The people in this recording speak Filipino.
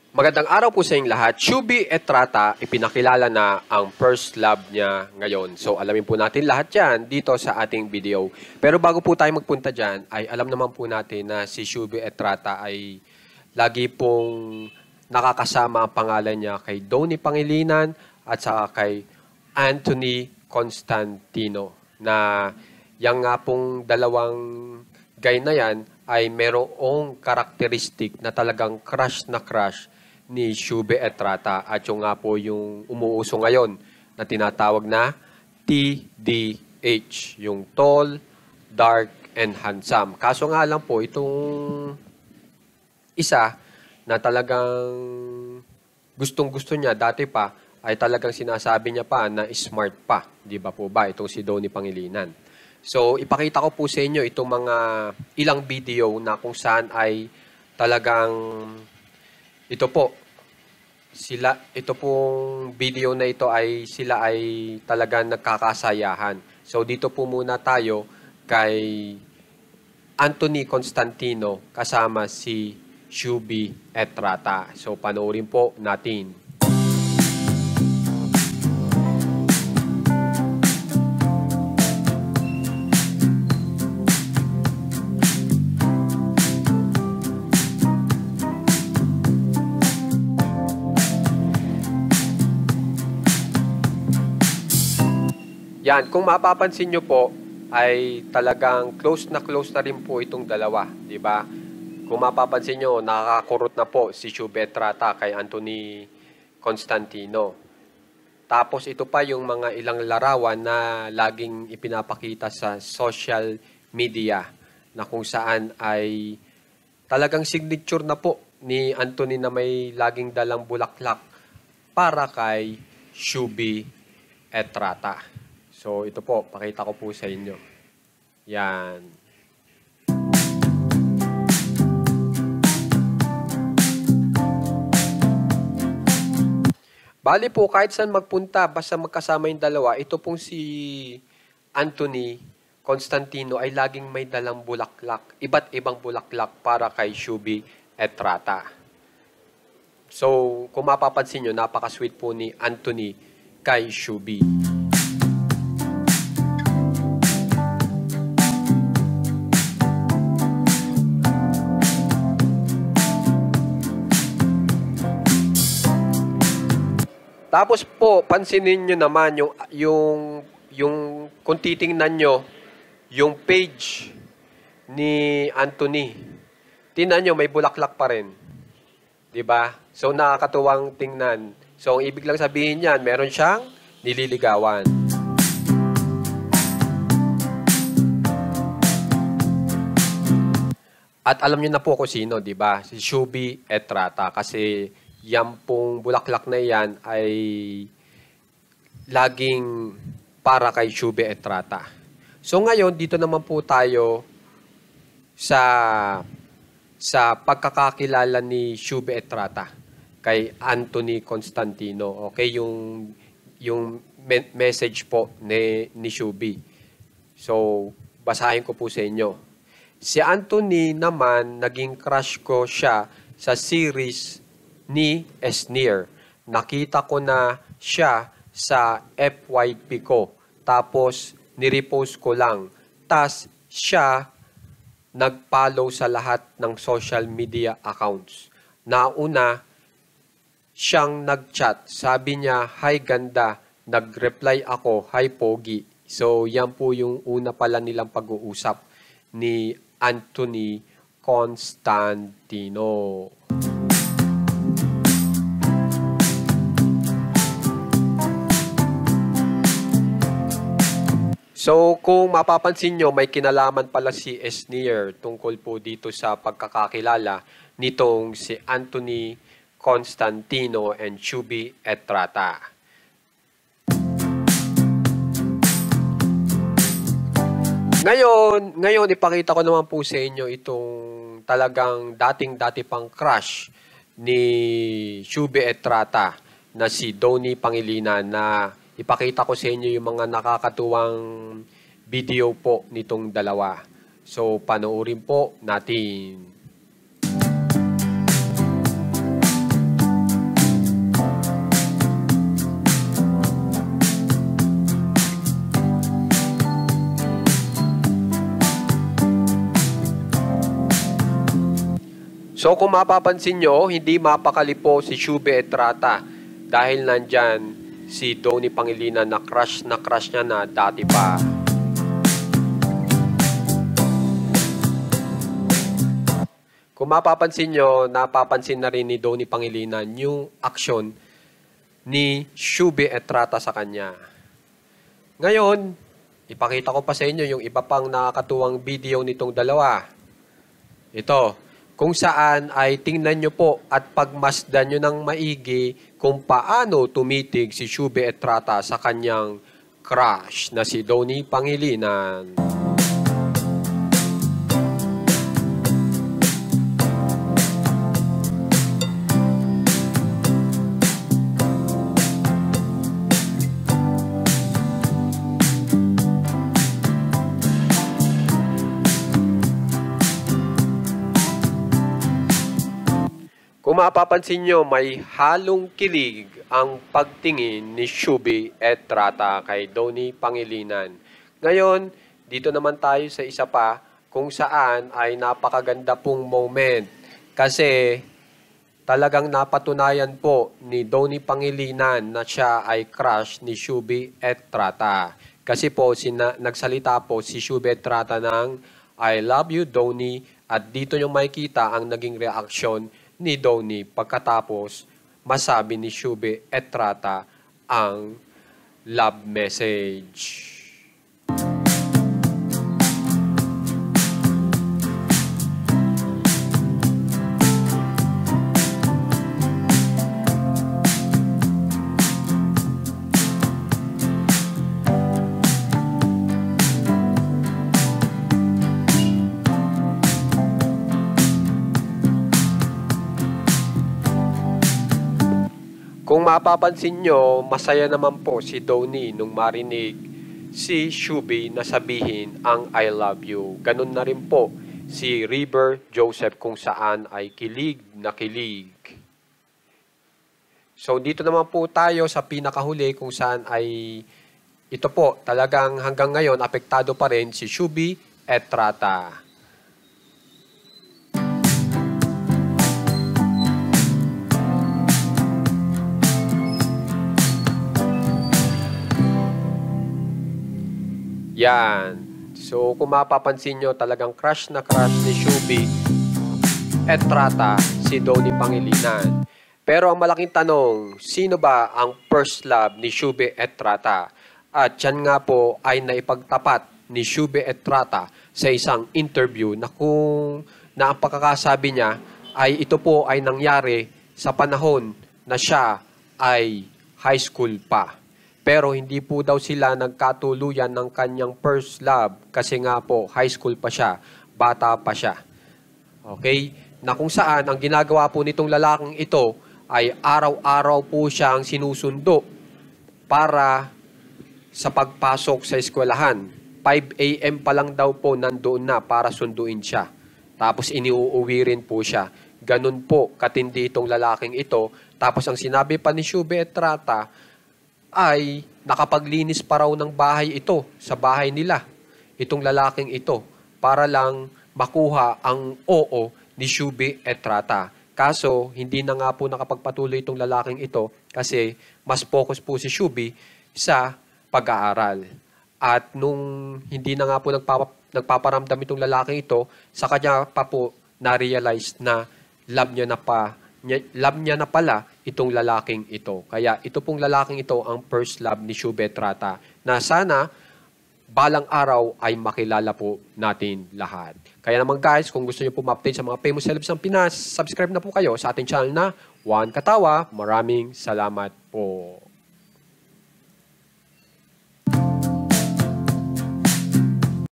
Magandang araw po sa inyong lahat. Shuby Etrata, ipinakilala na ang first love niya ngayon. So alamin po natin lahat yan dito sa ating video. Pero bago po tayo magpunta dyan, ay alam naman po natin na si Shuby Etrata ay lagi pong nakakasama ang pangalan niya kay Donnie Pangilinan at saka kay Anthony Constantino. Na yang nga pong dalawang guy na yan ay merong karakteristik na talagang crush na crush ni Shuby Etrata at yung nga po yung umuuso ngayon na tinatawag na TDH, yung Tall, Dark, and Handsome. Kaso nga lang po, itong isa na talagang gustong-gusto niya dati pa ay talagang sinasabi niya pa na smart pa. Di ba po ba? Itong si Donnie Pangilinan. So, ipakita ko po sa inyo itong mga ilang video na kung saan ay talagang ito pong video na ito ay sila ay talagang nagkakasayahan. So, dito po muna tayo kay Anthony Constantino kasama si Shuby Etrata. So, panoorin po natin. Yan, kung mapapansin nyo po, ay talagang close na rin po itong dalawa, di ba? Kung mapapansin nyo, nakakakurot na po si Shuby Etrata kay Anthony Constantino. Tapos ito pa yung mga ilang larawan na laging ipinapakita sa social media na kung saan ay talagang signature na po ni Anthony na may laging dalang bulaklak para kay Shuby Etrata. So, ito po, pakita ko po sa inyo. Yan. Bali po, kahit saan magpunta, basta magkasama yung dalawa, ito pong si Anthony Constantino ay laging may dalang bulaklak, iba't ibang bulaklak para kay Shuby Etrata. So, kung mapapansin nyo, napaka-sweet po ni Anthony kay Shuby. Tapos po, pansinin nyo naman yung kung titingnan nyo, yung page ni Anthony. Tingnan nyo, may bulaklak pa rin. Diba? So, nakakatuwang tingnan. So, ang ibig lang sabihin yan, meron siyang nililigawan. At alam nyo na po kung sino, diba? Si Shuby Etrata. Kasi yan pong bulaklak na yan ay laging para kay Shuby Etrata. So ngayon, dito naman po tayo sa pagkakakilala ni Shuby Etrata kay Anthony Constantino. Okay, yung message po ni Shuby. So, basahin ko po sa inyo. Si Anthony naman, naging crush ko siya sa series ni Esneer. Nakita ko na siya sa FYP ko. Tapos, nirepost ko lang. Tas, siya nag-follow sa lahat ng social media accounts. Nauna, siyang nag-chat. Sabi niya, "Hi ganda." Nag-reply ako, "Hi pogi." So, yan po yung una pala nilang pag-uusap ni Anthony Constantino. So, kung mapapansin nyo, may kinalaman pala si Esneer tungkol po dito sa pagkakakilala nitong si Anthony Constantino and Shuby Etrata. Ngayon, ipakita ko naman po sa inyo itong talagang dating-dati pang crush ni Shuby Etrata na si Donnie Pangilinan na ipakita ko sa inyo yung mga nakakatuwang video po nitong dalawa. So, panoorin po natin. So kung mapapansin nyo, hindi mapakali po si Shubi Etrata dahil nandyan si Donnie Pangilinan na crush niya na dati pa. Kung mapapansin nyo, napapansin na rin ni Donnie Pangilinan yung aksyon ni Shubi Etrata sa kanya. Ngayon, ipakita ko pa sa inyo yung iba pang nakakatuwang video nitong dalawa. Ito, kung saan ay tingnan nyo po at pagmasdan nyo ng maigi kung paano tumitig si Shubi Etrata sa kanyang crush na si Donnie Pangilinan. Kung mapapansin nyo, may halong kilig ang pagtingin ni Shubi Etrata kay Donnie Pangilinan. Ngayon, dito naman tayo sa isa pa kung saan ay napakaganda pong moment. Kasi talagang napatunayan po ni Donnie Pangilinan na siya ay crush ni Shubi Etrata. Kasi po nagsalita po si Shubi Etrata ng I love you Donnie, at dito nyo makikita ang naging reaksyon ni Donnie pagkatapos masabi ni Shubi Etrata ang love message. Kung mapapansin nyo, masaya naman po si Donnie nung marinig si Shubi na sabihin ang I love you. Ganun na rin po si River Joseph kung saan ay kilig na kilig. So dito naman po tayo sa pinakahuli kung saan ay ito po talagang hanggang ngayon apektado pa rin si Shubi Etrata. Yan. So, kung mapapansin nyo, talagang crush na crush ni Shubi Etrata si Donnie Pangilinan. Pero ang malaking tanong, sino ba ang first love ni Shubi Etrata? At yan nga po ay naipagtapat ni Shubi Etrata sa isang interview na ang pagkakasabi niya ay ito po ay nangyari sa panahon na siya ay high school pa. Pero hindi po daw sila nagkatuluyan ng kanyang first love kasi nga po high school pa siya, bata pa siya. Okay? Na kung saan ang ginagawa po nitong lalaking ito ay araw-araw po siyang sinusundo para sa pagpasok sa eskwelahan. 5 a.m. pa lang daw po nandoon na para sunduin siya. Tapos iniuuwi rin po siya. Ganun po katindi itong lalaking ito. Tapos ang sinabi pa ni Shubi Etrata ay nakapaglinis pa raw ng bahay ito sa bahay nila, itong lalaking ito, para lang makuha ang oo ni Shubi Etrata. Kaso, hindi na nga po nakapagpatuloy itong lalaking ito kasi mas focus po si Shubi sa pag-aaral. At nung hindi na nga po nagpaparamdam itong lalaking ito, sa kanya pa po na-realize na love niya na pala itong lalaking ito. Kaya ito pong lalaking ito ang first love ni Shubi Etrata na sana balang araw ay makilala po natin lahat. Kaya naman guys, kung gusto niyo po ma-update sa mga famous celebs ng Pinas, subscribe na po kayo sa ating channel na Juan Katawa. Maraming salamat po.